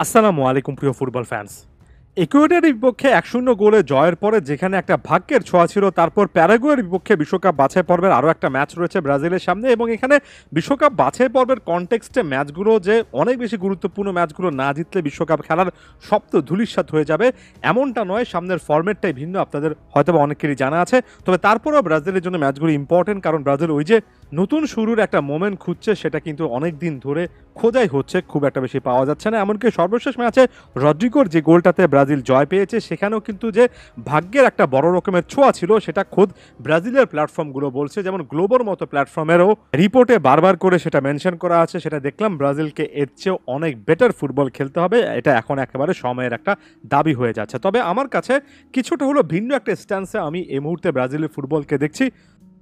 আসসালামু আলাইকুম প্রিয় ফুটবল ফ্যান্স। ইকুয়েডরের বিপক্ষে ১-০ গোলে জয়ের পরে যেখানে একটা ভাগ্যের ছোঁয়া ছিল, তারপর প্যারাগুয়ের বিপক্ষে বিশ্বকাপ বাছাই পর্বের আরও একটা ম্যাচ রয়েছে ব্রাজিলের সামনে, এবং এখানে বিশ্বকাপ বাছাই পর্বের কনটেক্সটে ম্যাচগুলো যে অনেক বেশি গুরুত্বপূর্ণ, ম্যাচগুলো না জিতলে বিশ্বকাপ খেলার সপ্ত ধূলিসাৎ হয়ে যাবে এমনটা নয়। সামনের ফরম্যাটটাই ভিন্ন, আপনাদের হয়তোবা অনেকেরই জানা আছে। তবে তারপরেও ব্রাজিলের জন্য ম্যাচগুলো ইম্পর্টেন্ট, কারণ ব্রাজিল ওই যে নতুন শুরুর একটা মোমেন্ট খুঁজছে, সেটা কিন্তু অনেক দিন ধরে খোঁজাই হচ্ছে, খুব একটা বেশি পাওয়া যাচ্ছে না। এমনকি সর্বশেষ ম্যাচে রদ্রিগোর যে গোলটাতে ব্রাজিল জয় পেয়েছে, সেখানেও কিন্তু যে ভাগ্যের একটা বড় রকমের ছোঁয়া ছিল, সেটা খোদ ব্রাজিলের প্ল্যাটফর্মগুলো বলছে। যেমন গ্লোবোর মতো প্ল্যাটফর্মেরও রিপোর্টে বারবার করে সেটা মেনশন করা আছে, সেটা দেখলাম ব্রাজিলকে এর চেয়েও অনেক বেটার ফুটবল খেলতে হবে, এটা এখন একেবারে সময়ের একটা দাবি হয়ে যাচ্ছে। তবে আমার কাছে কিছুটা হলো ভিন্ন একটা স্ট্যান্সে আমি এই মুহূর্তে ব্রাজিলের ফুটবলকে দেখছি।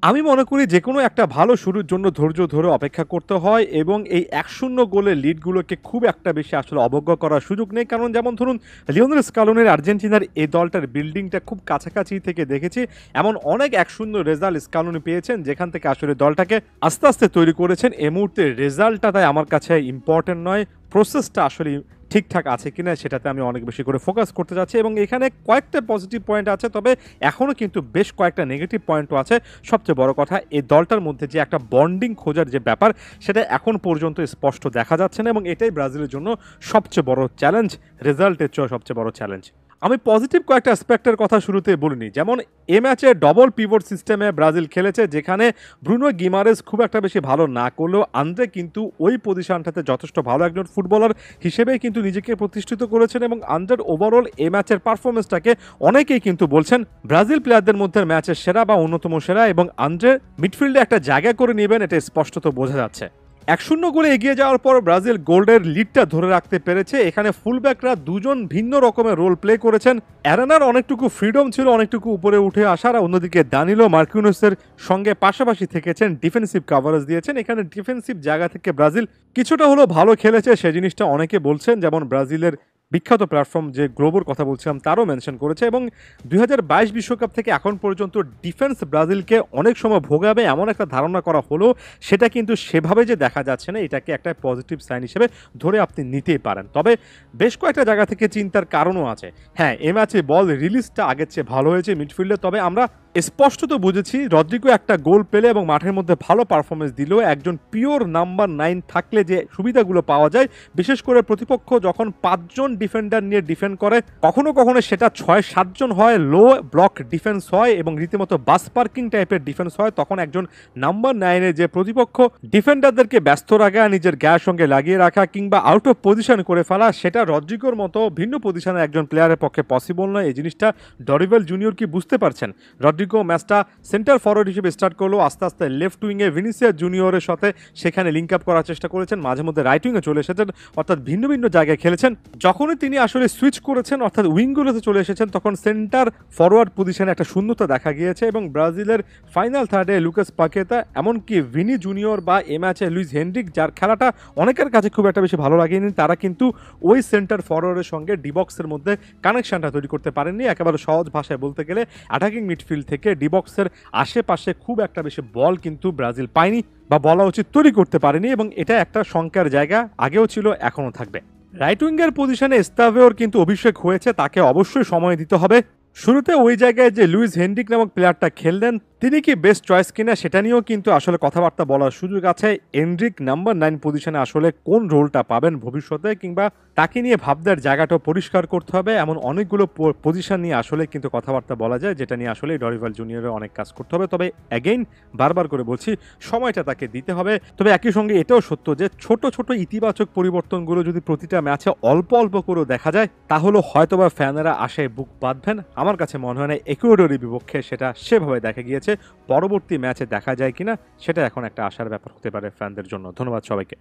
আমি মনে করি যে কোনো একটা ভালো শুরুর জন্য ধৈর্য ধরে অপেক্ষা করতে হয়, এবং এই ১-০ গোলের লিডগুলোকে খুব একটা বেশি আসলে অবজ্ঞা করার সুযোগ নেই। কারণ যেমন ধরুন, লিওনেল স্কালোনির আর্জেন্টিনার এই দলটার বিল্ডিংটা খুব কাছাকাছি থেকে দেখেছি। এমন অনেক ১-০ রেজাল্ট স্কালোনি পেয়েছেন, যেখান থেকে আসলে দলটাকে আস্তে আস্তে তৈরি করেছেন। এই মুহূর্তে রেজাল্টটা তাই আমার কাছে ইম্পর্টেন্ট নয়, প্রসেসটা আসলে ঠিকঠাক আছে কিনা সেটাতে আমি অনেক বেশি করে ফোকাস করতে যাচ্ছি। এবং এখানে কয়েকটা পজিটিভ পয়েন্ট আছে, তবে এখনও কিন্তু বেশ কয়েকটা নেগেটিভ পয়েন্টও আছে। সবচেয়ে বড় কথা, এই দলটার মধ্যে যে একটা বন্ডিং খোঁজার যে ব্যাপার, সেটা এখন পর্যন্ত স্পষ্ট দেখা যাচ্ছে না, এবং এটাই ব্রাজিলের জন্য সবচেয়ে বড় চ্যালেঞ্জ, রেজাল্টের চেয়ে সবচেয়ে বড় চ্যালেঞ্জ। আমি পজিটিভ কয়েকটা অ্যাসপেক্টের কথা শুরুতে বলিনি। যেমন এ ম্যাচে ডবল পিভট সিস্টেমে ব্রাজিল খেলেছে, যেখানে ব্রুনো গিমারেস খুব একটা বেশি ভালো না করলেও আন্দ্রে কিন্তু ওই পজিশনটাতে যথেষ্ট ভালো একজন ফুটবলার হিসেবেই কিন্তু নিজেকে প্রতিষ্ঠিত করেছেন, এবং আন্দ্রের ওভারঅল এ ম্যাচের পারফরমেন্সটাকে অনেকেই কিন্তু বলছেন ব্রাজিল প্লেয়ারদের মধ্যে ম্যাচের সেরা বা অন্যতম সেরা, এবং আন্দ্রে মিডফিল্ডে একটা জায়গা করে নেবেন, এটা স্পষ্টত বোঝা যাচ্ছে। ১-০ গোলে এগিয়ে যাওয়ার পর ব্রাজিল গোল্ডের লিডটা ধরে রাখতে পেরেছে। এখানে ফুলব্যাকরা দুজন ভিন্ন রকমের রোল প্লে করেছেন। অ্যারেনার অনেকটুকু ফ্রিডম ছিল, অনেকটুকু উপরে উঠে আসার, অন্যদিকে দানিলো মার্কিনোসের সঙ্গে পাশাপাশি থেকেছেন, ডিফেন্সিভ কাভারেজ দিয়েছেন। এখানে ডিফেন্সিভ জায়গা থেকে ব্রাজিল কিছুটা হলেও ভালো খেলেছে, সে জিনিসটা অনেকে বলছেন। যেমন ব্রাজিলের বিখ্যাত প্ল্যাটফর্ম যে গ্লোবোর কথা বলছিলাম, তারও মেনশন করেছে। এবং ২০২২ বিশ্বকাপ থেকে এখন পর্যন্ত ডিফেন্স ব্রাজিলকে অনেক সময় ভোগাবে এমন একটা ধারণা করা হলো, সেটা কিন্তু সেভাবে যে দেখা যাচ্ছে না, এটাকে একটা পজিটিভ সাইন হিসেবে ধরে আপনি নিতেই পারেন। তবে বেশ কয়েকটা জায়গা থেকে চিন্তার কারণও আছে। হ্যাঁ, এ ম্যাচে বল রিলিজটা আগের চেয়ে ভালো হয়েছে মিডফিল্ডে, তবে আমরা স্পষ্টত বুঝেছি রদ্রিগো একটা গোল পেলে এবং মাঠের মধ্যে ভালো পারফরমেন্স দিলেও একজন পিওর নাম্বার 9 থাকলে যে সুবিধাগুলো পাওয়া যায়, বিশেষ করে প্রতিপক্ষ যখন ৫ জন ডিফেন্ডার নিয়ে ডিফেন্ড করে, কখনো কখনো সেটা ৬-৭ জন হয়, লো ব্লক ডিফেন্স হয় এবং রীতিমতো বাস পার্কিং টাইপের ডিফেন্স হয়, তখন একজন নাম্বার 9-এ যে প্রতিপক্ষ ডিফেন্ডারদেরকে ব্যস্ত রাখা, নিজের গায়ের সঙ্গে লাগিয়ে রাখা কিংবা আউট অফ পজিশন করে ফেলা, সেটা রদ্রিগোর মতো ভিন্ন পজিশনের একজন প্লেয়ারের পক্ষে পসিবল নয়। এই জিনিসটা ডরিবেল জুনিয়র কি বুঝতে পারছেন? রদ্রিগো ম্যাচটা সেন্টার ফরওয়ার্ড হিসেবে স্টার্ট করলো, আস্তে আস্তে লেফট উইংয়ে ভিনিসিয়াস জুনিয়রের সাথে সেখানে লিঙ্ক আপ করার চেষ্টা করেছেন, মাঝে মধ্যে রাইট উইংয়ে চলে এসেছেন, অর্থাৎ ভিন্ন ভিন্ন জায়গায় খেলেছেন। যখনই তিনি আসলে সুইচ করেছেন, অর্থাৎ উইংগুলোতে চলে এসেছেন, তখন সেন্টার ফরওয়ার্ড পজিশনে একটা শূন্যতা দেখা গিয়েছে। এবং ব্রাজিলের ফাইনাল থার্ডে লুকাস পাকেতা, এমনকি ভিনি জুনিয়র বা এ ম্যাচে লুইস হেনরিক, যার খেলাটা অনেকের কাছে খুব একটা বেশি ভালো লাগেনি, তারা কিন্তু ওই সেন্টার ফরওয়ার্ডের সঙ্গে ডিবক্সের মধ্যে কানেকশনটা তৈরি করতে পারেননি। একেবারে সহজ ভাষায় বলতে গেলে অ্যাটাকিং মিডফিল্ড থেকে ডিবক্সের আশেপাশে খুব একটা বেশি বল কিন্তু ব্রাজিল পায়নি, বা বলা উচিত তৈরি করতে পারেনি, এবং এটা একটা শঙ্কার জায়গা, আগেও ছিল, এখনও থাকবে। রাইট উইঙ্গের পজিশনে এস্তাভেওর কিন্তু অভিষেক হয়েছে, তাকে অবশ্যই সময় দিতে হবে। শুরুতে ওই জায়গায় যে লুইস হেনরিক নামক প্লেয়ারটা খেললেন, তিনি কি বেস্ট চয়েস কিনা সেটা নিয়েও কিন্তু আসলে কথাবার্তা বলার সুযোগ আছে। এনরিক নাম্বার 9 পজিশনে আসলে কোন রোলটা পাবেন ভবিষ্যতে, কিংবা তাকে নিয়ে ভাবনার জায়গাটাও পরিষ্কার করতে হবে, এমন অনেকগুলো পজিশন নিয়ে আসলে কিন্তু কথাবার্তা বলা যায়, যেটা নিয়ে আসলে ডরিভাল জুনিয়রের অনেক কাজ করতে হবে। তবে অ্যাগেইন বারবার করে বলছি, সময়টা তাকে দিতে হবে। তবে একই সঙ্গে এটাও সত্য যে ছোট ছোট ইতিবাচক পরিবর্তনগুলো যদি প্রতিটা ম্যাচে অল্প অল্প করে দেখা যায়, তাহলে হয়তোবা ফ্যানেরা আশায় বুক বাঁধবেন। আমার কাছে মনে হয় না ইকুয়েডরের বিপক্ষে সেটা সেভাবে দেখা গিয়েছে। পরবর্তী ম্যাচে দেখা যায় কিনা সেটা এখন একটা আশার ব্যাপার হতে পারে ফ্যানদের জন্য। ধন্যবাদ সবাইকে।